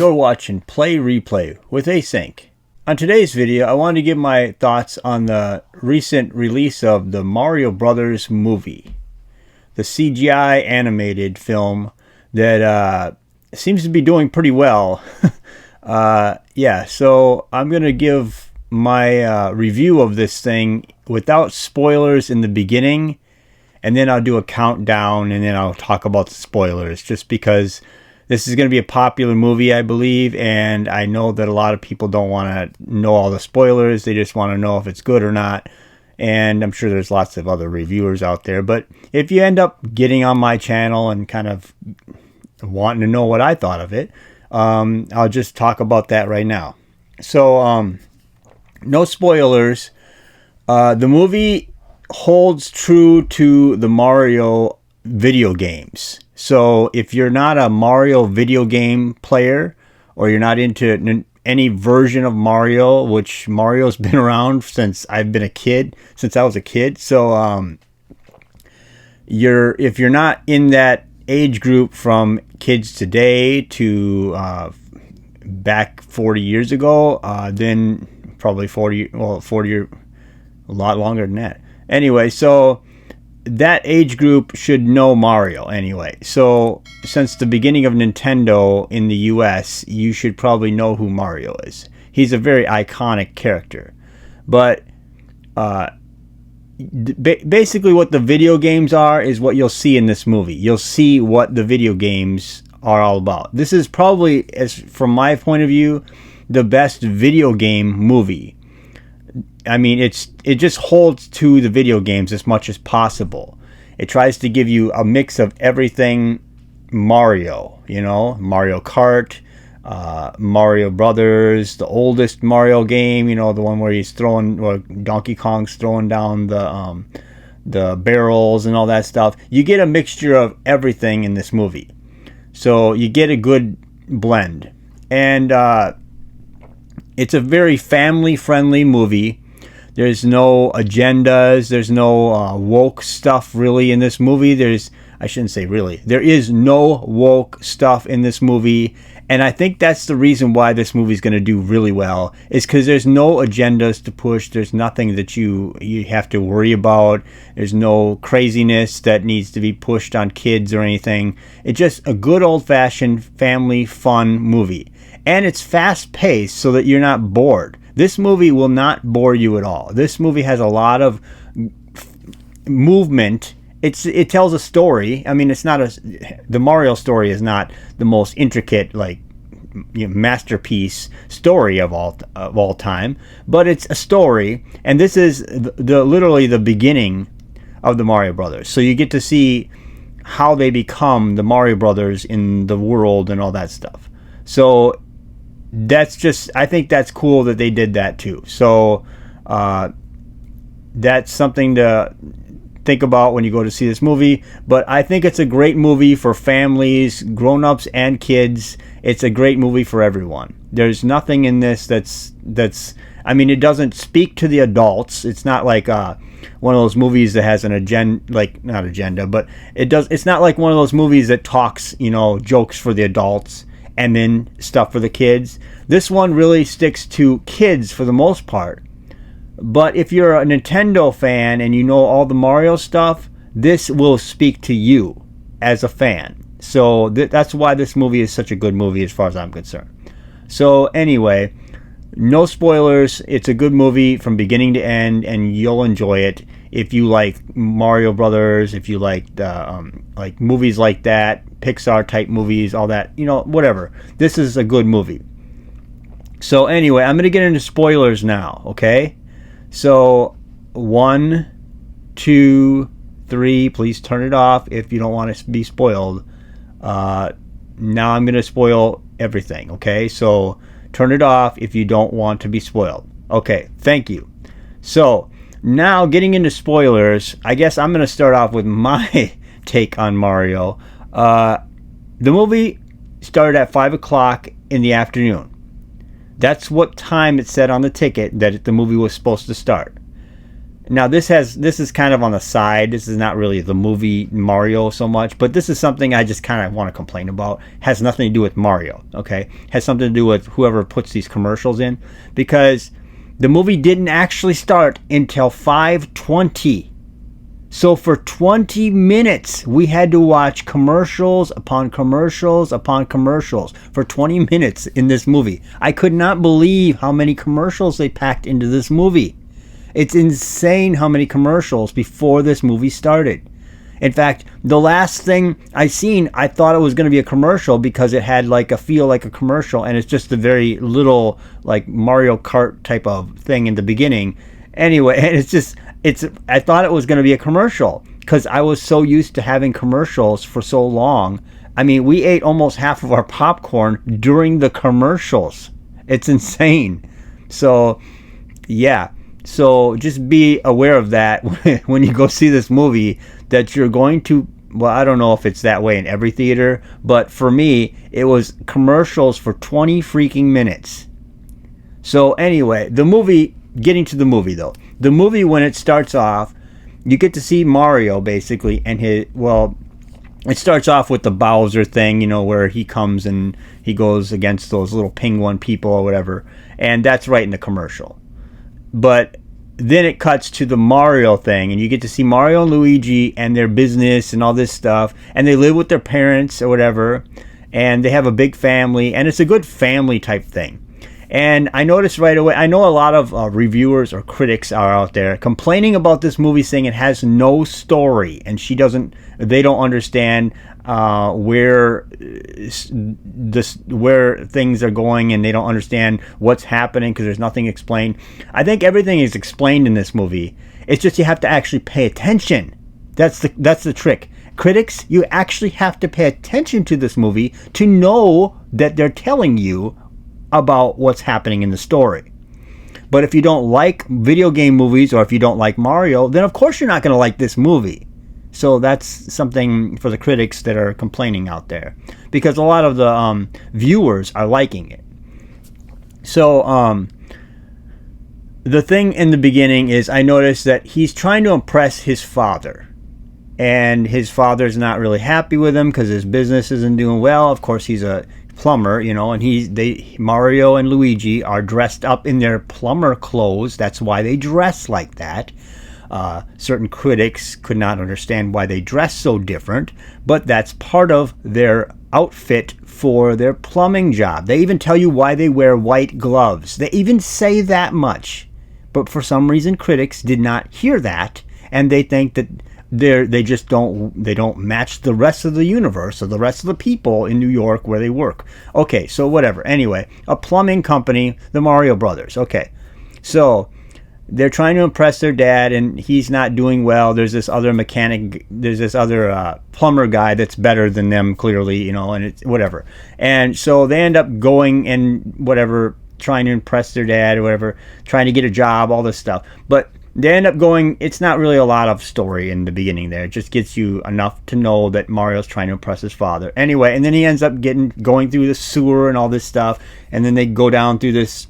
You're watching Play Replay with Async. On today's video, I wanted to give my thoughts on the recent release of the Mario Brothers movie. The CGI animated film that seems to be doing pretty well. So I'm going to give my review of this thing without spoilers in the beginning, and then I'll do a countdown, and then I'll talk about the spoilers, just because this is going to be a popular movie, I believe, and I know that a lot of people don't want to know all the spoilers. They just want to know if it's good or not, and I'm sure there's lots of other reviewers out there. But if you end up getting on my channel and kind of wanting to know what I thought of it, I'll just talk about that right now. So, no spoilers. The movie holds true to the Mario video games. So if you're not a Mario video game player, or you're not into any version of Mario, which Mario's been around since I was a kid. So if you're not in that age group from kids today to back 40 years ago, then probably 40 a lot longer than that. Anyway, so that age group should know Mario anyway. So since the beginning of Nintendo in the US, you should probably know who Mario is. He's a very iconic character. But basically what the video games are is what you'll see in this movie. You'll see what the video games are all about. This is probably, from my point of view, the best video game movie. I mean, it just holds to the video games as much as possible. It tries to give you a mix of everything Mario, Mario Kart, Mario Brothers, the oldest Mario game, the one where Donkey Kong's throwing down the barrels and all that stuff. You get a mixture of everything in this movie. So you get a good blend. And it's a very family-friendly movie. There's no agendas. There's no woke stuff really in this movie. I shouldn't say really. There is no woke stuff in this movie. And I think that's the reason why this movie is going to do really well, is because there's no agendas to push. There's nothing that you have to worry about. There's no craziness that needs to be pushed on kids or anything. It's just a good old-fashioned family fun movie. And it's fast-paced so that you're not bored. This movie will not bore you at all. This movie has a lot of movement. It tells a story. I mean, the Mario story is not the most intricate, masterpiece story of all time, but it's a story, and this is literally the beginning of the Mario Brothers. So you get to see how they become the Mario Brothers in the world and all that stuff. So I think that's cool that they did that too. So that's something to think about when you go to see this movie. But I think it's a great movie for families, grown-ups and kids. It's a great movie for everyone. There's nothing in this that's it doesn't speak to the adults. It's not like one of those movies that has an not agenda, but it's not like one of those movies that talks, jokes for the adults and then stuff for the kids. This one really sticks to kids for the most part. But if you're a Nintendo fan and you know all the Mario stuff, this will speak to you as a fan. So that's why this movie is such a good movie as far as I'm concerned. So anyway, no spoilers. It's a good movie from beginning to end, and you'll enjoy it. If you like Mario Brothers, if you like movies like that, Pixar type movies, all that, whatever. This is a good movie. So anyway, I'm going to get into spoilers now, okay? So 1, 2, 3, please turn it off if you don't want to be spoiled. Now I'm going to spoil everything, okay? So turn it off if you don't want to be spoiled. Okay, thank you. So now getting into spoilers, I guess I'm going to start off with my take on Mario. The movie started at 5 o'clock in the afternoon. That's what time it said on the ticket that the movie was supposed to start. Now this is kind of on the side. This is not really the movie Mario so much, but this is something I just kind of want to complain about. Has nothing to do with Mario, okay? Has something to do with whoever puts these commercials in, because the movie didn't actually start until 5:20. So for 20 minutes, we had to watch commercials upon commercials upon commercials for 20 minutes in this movie. I could not believe how many commercials they packed into this movie. It's insane how many commercials before this movie started. In fact, the last thing I seen, I thought it was going to be a commercial because it had like a feel like a commercial, and it's just a very little like Mario Kart type of thing in the beginning. Anyway, and I thought it was going to be a commercial because I was so used to having commercials for so long. I mean, we ate almost half of our popcorn during the commercials. It's insane. So, yeah. So just be aware of that when you go see this movie, that you're going to, well, I don't know if it's that way in every theater, but for me, it was commercials for 20 freaking minutes. So anyway, getting to the movie though. The movie, when it starts off, you get to see Mario basically, and it starts off with the Bowser thing, where he comes and he goes against those little penguin people or whatever, and that's right in the commercial. But then it cuts to the Mario thing, and you get to see Mario and Luigi and their business and all this stuff, and they live with their parents or whatever, and they have a big family, and it's a good family type thing. And I noticed right away, I know a lot of reviewers or critics are out there complaining about this movie, saying it has no story, and they don't understand where things are going, and they don't understand what's happening because there's nothing explained. I think everything is explained in this movie. It's just you have to actually pay attention. That's the trick. Critics, you actually have to pay attention to this movie to know that they're telling you about what's happening in the story. But if you don't like video game movies, or if you don't like Mario, then of course you're not going to like this movie. So that's something for the critics that are complaining out there, because a lot of the viewers are liking it. So the thing in the beginning is, I noticed that he's trying to impress his father, and his father's not really happy with him because his business isn't doing well. Of course, he's a plumber, and Mario and Luigi are dressed up in their plumber clothes. That's why they dress like that. Certain critics could not understand why they dress so different, but that's part of their outfit for their plumbing job. They even tell you why they wear white gloves. They even say that much. But for some reason, critics did not hear that, and they think that they don't match the rest of the universe or the rest of the people in New York where they work. Okay, so whatever. Anyway, a plumbing company, the Mario Brothers. Okay, so they're trying to impress their dad, and he's not doing well. There's this other plumber guy that's better than them, clearly, and it's whatever. And so they end up going and whatever, trying to impress their dad or whatever, trying to get a job, all this stuff. But they end up going, it's not really a lot of story in the beginning there. It just gets you enough to know that Mario's trying to impress his father. Anyway, and then he ends up going through the sewer and all this stuff, and then they go down through this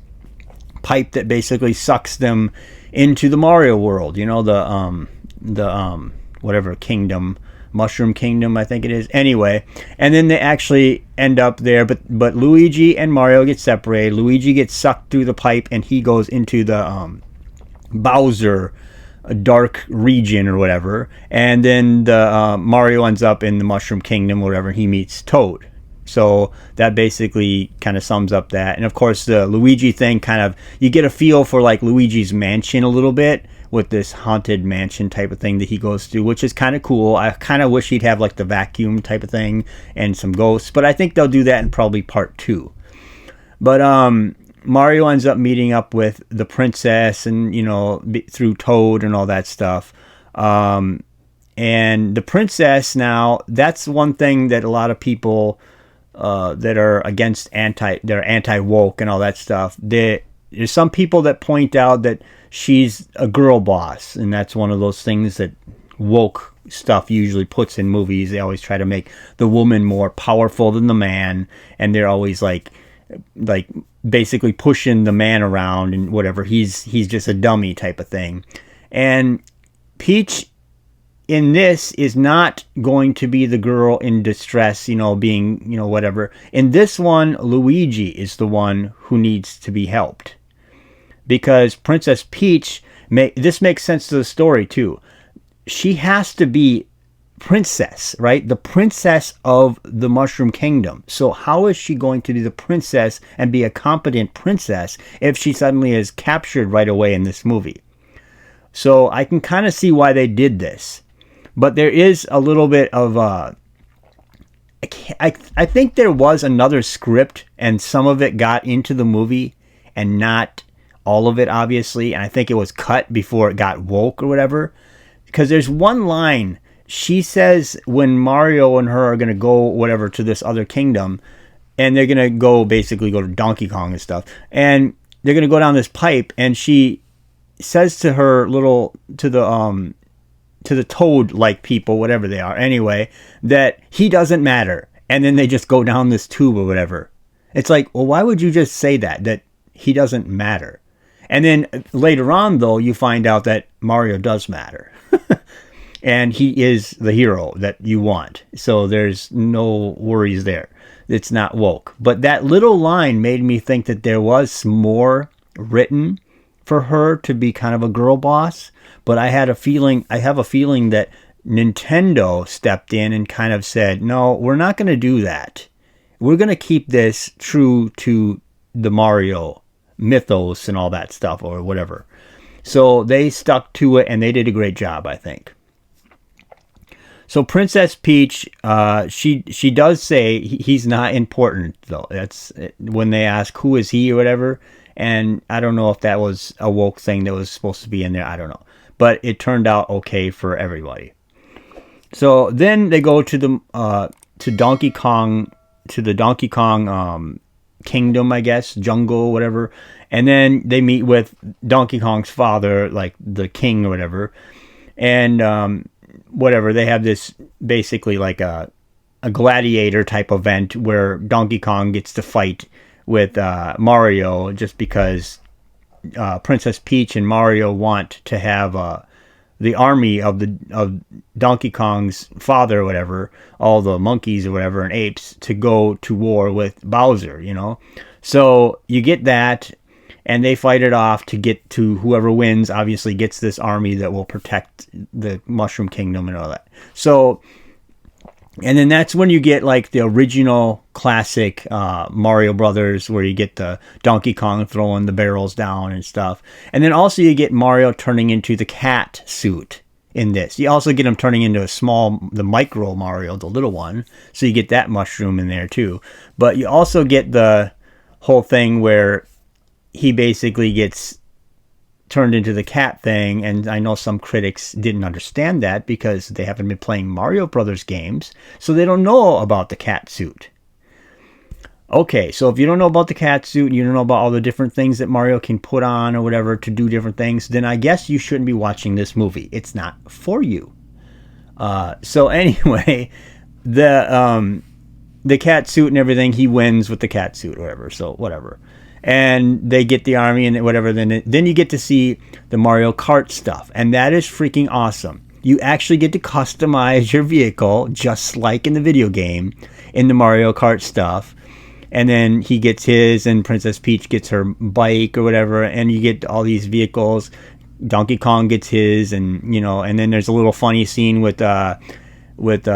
pipe that basically sucks them into the Mario world. The whatever kingdom, Mushroom Kingdom, I think it is. Anyway, and then they actually end up there, but Luigi and Mario get separated. Luigi gets sucked through the pipe, and he goes into the Bowser dark region or whatever, and then Mario ends up in the Mushroom Kingdom, wherever he meets Toad. So that basically kind of sums up that. And of course the Luigi thing, kind of, you get a feel for like Luigi's Mansion a little bit, with this haunted mansion type of thing that he goes through, which is kind of cool. I kind of wish he'd have like the vacuum type of thing and some ghosts, but I think they'll do that in probably part 2. But Mario ends up meeting up with the princess, and through Toad and all that stuff. And the princess, now, that's one thing that a lot of people that are they're anti-woke and all that stuff. There's some people that point out that she's a girl boss, and that's one of those things that woke stuff usually puts in movies. They always try to make the woman more powerful than the man, and they're always like basically pushing the man around and whatever. He's just a dummy type of thing. And Peach in this is not going to be the girl in distress, being, whatever. In this one, Luigi is the one who needs to be helped. Because Princess Peach, this makes sense to the story too. She has to be princess, right? The princess of the Mushroom Kingdom. So how is she going to be the princess and be a competent princess if she suddenly is captured right away in this movie? So I can kind of see why they did this. But there is a little bit of I think there was another script and some of it got into the movie and not all of it, obviously. And I think it was cut before it got woke or whatever. Because there's one line she says when Mario and her are going to go whatever to this other kingdom, and they're going to basically go to Donkey Kong and stuff, and they're going to go down this pipe, and she says to her to the toad like people, whatever they are anyway, that he doesn't matter, and then they just go down this tube or whatever. It's like, well, why would you just say that he doesn't matter? And then later on, though, you find out that Mario does matter. And he is the hero that you want. So there's no worries there. It's not woke. But that little line made me think that there was more written for her to be kind of a girl boss. But I have a feeling that Nintendo stepped in and kind of said, no, we're not going to do that. We're going to keep this true to the Mario mythos and all that stuff or whatever. So they stuck to it and they did a great job, I think. So Princess Peach, she does say he's not important, though. That's when they ask who is he or whatever. And I don't know if that was a woke thing that was supposed to be in there. I don't know. But it turned out okay for everybody. So then they go to the Donkey Kong kingdom, I guess, jungle, whatever. And then they meet with Donkey Kong's father, like the king or whatever. And whatever, they have this basically like a gladiator type event where Donkey Kong gets to fight with Mario just because Princess Peach and Mario want to have the army of Donkey Kong's father or whatever, all the monkeys or whatever and apes, to go to war with Bowser, So you get that, and they fight it off to get to whoever wins, obviously gets this army that will protect the Mushroom Kingdom and all that. So, and then that's when you get like the original classic Mario Brothers, where you get the Donkey Kong throwing the barrels down and stuff. And then also you get Mario turning into the cat suit in this. You also get him turning into the micro Mario, the little one. So you get that mushroom in there too. But you also get the whole thing where he basically gets turned into the cat thing, and I know some critics didn't understand that because they haven't been playing Mario Brothers games, so they don't know about the cat suit. Okay, so if you don't know about the cat suit, you don't know about all the different things that Mario can put on or whatever to do different things, then I guess you shouldn't be watching this movie. It's not for you. So anyway, the cat suit and everything, he wins with the cat suit or whatever, so whatever. And they get the army and whatever. Then you get to see the Mario Kart stuff. And that is freaking awesome. You actually get to customize your vehicle just like in the video game in the Mario Kart stuff. And then he gets his, and Princess Peach gets her bike or whatever. And you get all these vehicles. Donkey Kong gets his, and and then there's a little funny scene with what's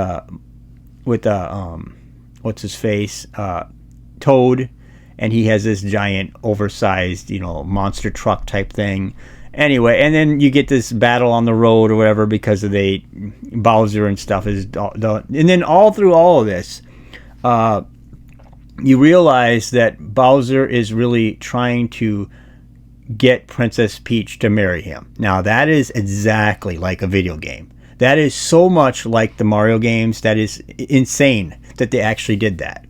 his face? Toad. And he has this giant, oversized, monster truck type thing. Anyway, and then you get this battle on the road or whatever because of Bowser and stuff is. And then all through all of this, you realize that Bowser is really trying to get Princess Peach to marry him. Now that is exactly like a video game. That is so much like the Mario games. That is insane that they actually did that.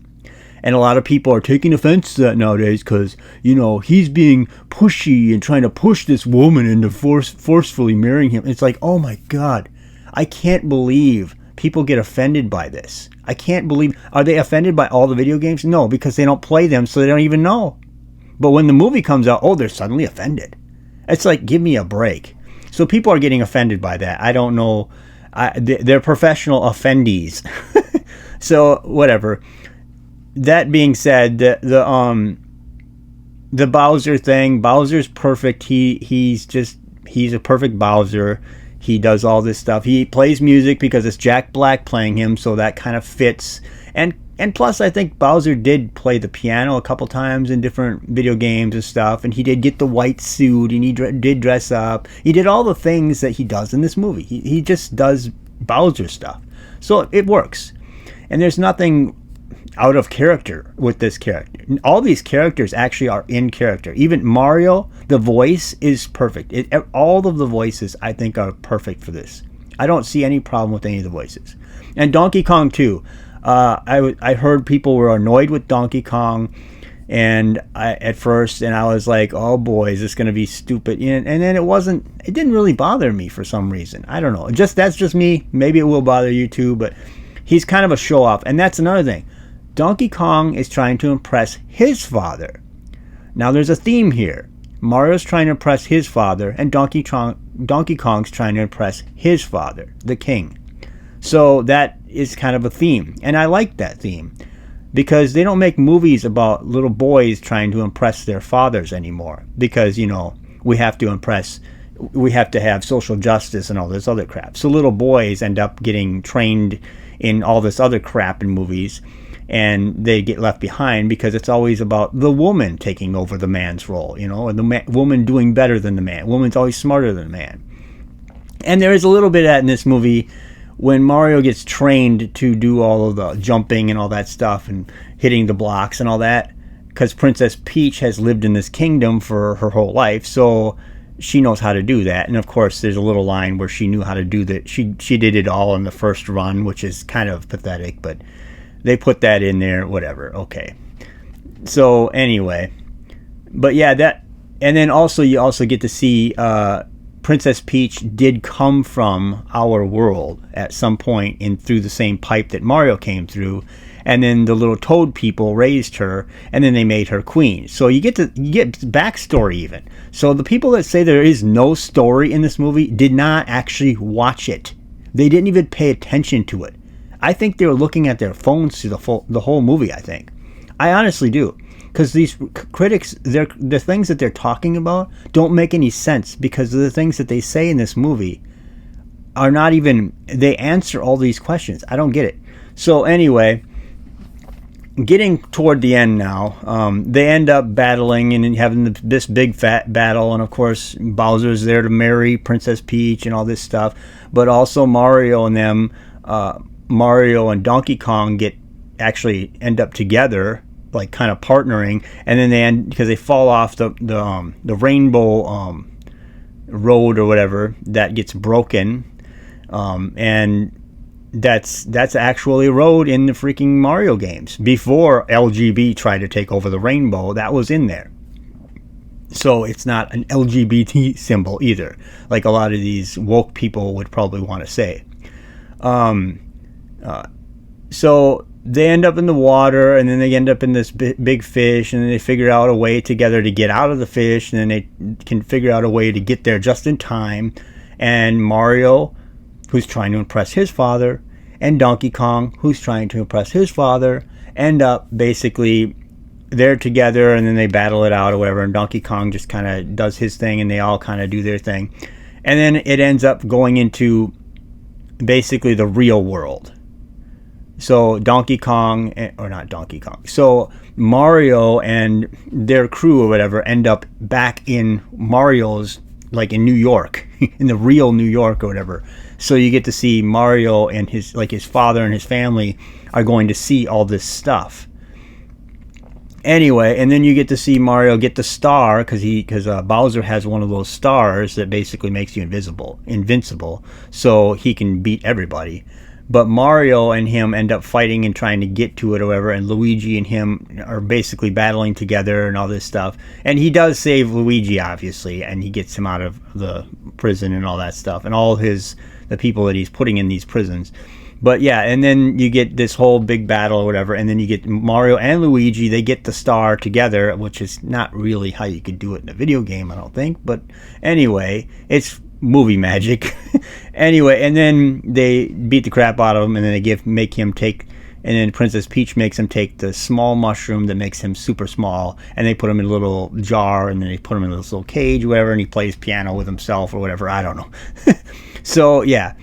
And a lot of people are taking offense to that nowadays because, he's being pushy and trying to push this woman into forcefully marrying him. It's like, oh my God, I can't believe people get offended by this. I can't believe, are they offended by all the video games? No, because they don't play them, so they don't even know. But when the movie comes out, they're suddenly offended. It's like, give me a break. So people are getting offended by that. I don't know. They're professional offendees. So whatever. That being said, the Bowser thing, Bowser's perfect. He's a perfect Bowser. He does all this stuff. He plays music because it's Jack Black playing him, so that kind of fits. And plus, I think Bowser did play the piano a couple times in different video games and stuff, and he did get the white suit, and he did dress up. He did all the things that he does in this movie. He just does Bowser stuff. So it works. And there's nothing out of character with this character. All these characters actually are in character. Even Mario, the voice is perfect. All of the voices, I think, are perfect for this. I don't see any problem with any of the voices. And Donkey Kong, too. I heard people were annoyed with Donkey Kong at first, and I was like, oh boy, is this going to be stupid? And then it didn't really bother me for some reason. I don't know. That's just me. Maybe it will bother you too, but he's kind of a show off. And that's another thing. Donkey Kong is trying to impress his father. Now there's a theme here. Mario's trying to impress his father, and Donkey Kong's trying to impress his father, the king. So that is kind of a theme. And I like that theme because they don't make movies about little boys trying to impress their fathers anymore because, we have to have social justice and all this other crap. So little boys end up getting trained in all this other crap in movies, and they get left behind because it's always about the woman taking over the man's role, and the woman doing better than the man. Woman's always smarter than the man. And there is a little bit of that in this movie when Mario gets trained to do all of the jumping and all that stuff and hitting the blocks and all that, because Princess Peach has lived in this kingdom for her whole life, so she knows how to do that. And of course there's a little line where she knew how to do that. She did it all in the first run, which is kind of pathetic, but they put that in there, whatever. Okay. So anyway, but yeah, and then also you also get to see Princess Peach did come from our world at some point through the same pipe that Mario came through, and then the little Toad people raised her, and then they made her queen. So you get backstory even. So the people that say there is no story in this movie did not actually watch it. They didn't even pay attention to it. I think they were looking at their phones through the whole movie. I honestly do. Because these critics, the things that they're talking about don't make any sense because the things that they say in this movie are not even, they answer all these questions. I don't get it. So anyway, getting toward the end now, they end up battling and having this big fat battle. And of course, Bowser's there to marry Princess Peach and all this stuff. But also Mario and Donkey Kong actually end up together, like kind of partnering, and then they end because they fall off the rainbow road or whatever that gets broken, and that's actually a road in the freaking Mario games. Before LGB tried to take over the rainbow, that was in there. So it's not an LGBT symbol either, like a lot of these woke people would probably want to say. So they end up in the water, and then they end up in this big fish, and then they figure out a way together to get out of the fish, and then they can figure out a way to get there just in time. And Mario, who's trying to impress his father, and Donkey Kong, who's trying to impress his father, end up basically there together, and then they battle it out or whatever, and Donkey Kong just kind of does his thing, and they all kind of do their thing. And then it ends up going into basically the real world. So So Mario and their crew or whatever end up back in Mario's, like in New York, in the real New York or whatever. So you get to see Mario and his father and his family are going to see all this stuff. Anyway, and then you get to see Mario get the star because Bowser has one of those stars that basically makes you invincible, so he can beat everybody. But Mario and him end up fighting and trying to get to it or whatever, and Luigi and him are basically battling together and all this stuff. And he does save Luigi, obviously, and he gets him out of the prison and all that stuff, and all the people that he's putting in these prisons. But yeah, and then you get this whole big battle or whatever, and then you get Mario and Luigi, they get the star together, which is not really how you could do it in a video game, I don't think. But anyway, it's movie magic. Anyway, and then they beat the crap out of him, and then they make him take. And then Princess Peach makes him take the small mushroom that makes him super small, and they put him in a little jar, and then they put him in this little cage, or whatever, and he plays piano with himself or whatever. I don't know. So yeah,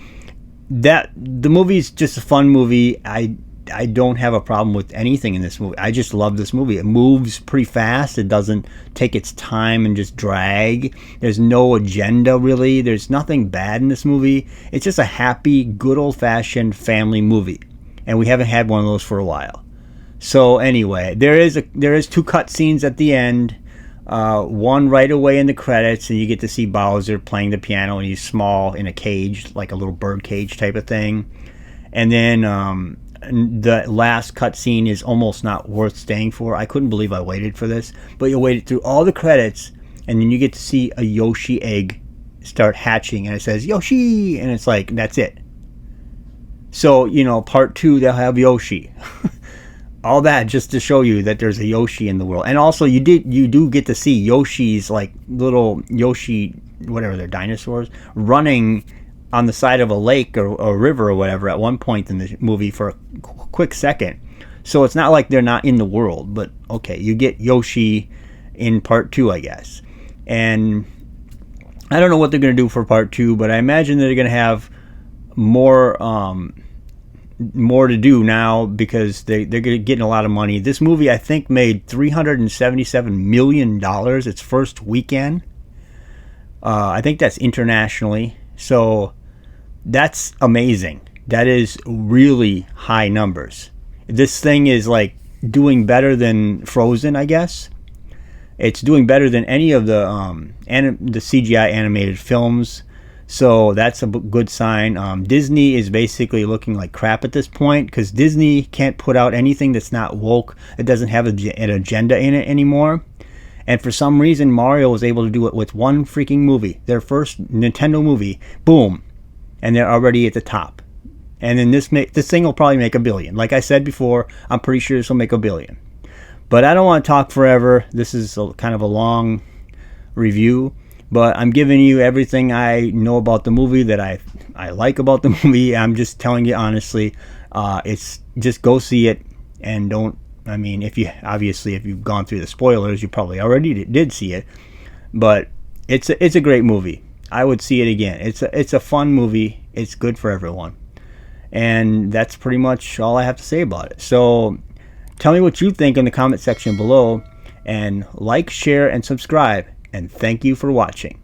the movie's just a fun movie. I don't have a problem with anything in this movie. I just love this movie. It moves pretty fast. It doesn't take its time and just drag. There's no agenda, really. There's nothing bad in this movie. It's just a happy, good old-fashioned family movie. And we haven't had one of those for a while. So anyway, there is 2 cut scenes at the end. One right away in the credits, and you get to see Bowser playing the piano, and he's small in a cage, like a little bird cage type of thing. And then the last cutscene is almost not worth staying for. I couldn't believe I waited for this, but you waited through all the credits, and then you get to see a Yoshi egg start hatching, and it says Yoshi, and it's like, that's it. So, part 2, they'll have Yoshi. All that just to show you that there's a Yoshi in the world. And also, you do get to see Yoshi's, like, little Yoshi, whatever, they're dinosaurs, running on the side of a lake or a river or whatever at one point in the movie for a quick second. So it's not like they're not in the world, but okay, you get Yoshi in part 2, I guess. And I don't know what they're going to do for part 2, but I imagine that they're going to have more to do now because they're getting a lot of money. This movie, I think, made $377 million its first weekend. I think that's internationally. So that's amazing. That is really high numbers. This thing is like doing better than Frozen, I guess. It's doing better than any of the CGI animated films. So that's a good sign. Disney is basically looking like crap at this point because Disney can't put out anything that's not woke. It doesn't have an agenda in it anymore. And for some reason, Mario was able to do it with one freaking movie. Their first Nintendo movie. Boom. And they're already at the top. And then this thing will probably make $1 billion. Like I said before, I'm pretty sure this will make $1 billion. But I don't want to talk forever. This is kind of a long review. But I'm giving you everything I know about the movie that I like about the movie. I'm just telling you honestly. It's just go see it and don't. I mean, if you've gone through the spoilers, you probably already did see it. But it's a great movie. I would see it again. It's a fun movie. It's good for everyone. And that's pretty much all I have to say about it. So tell me what you think in the comment section below. And like, share, and subscribe. And thank you for watching.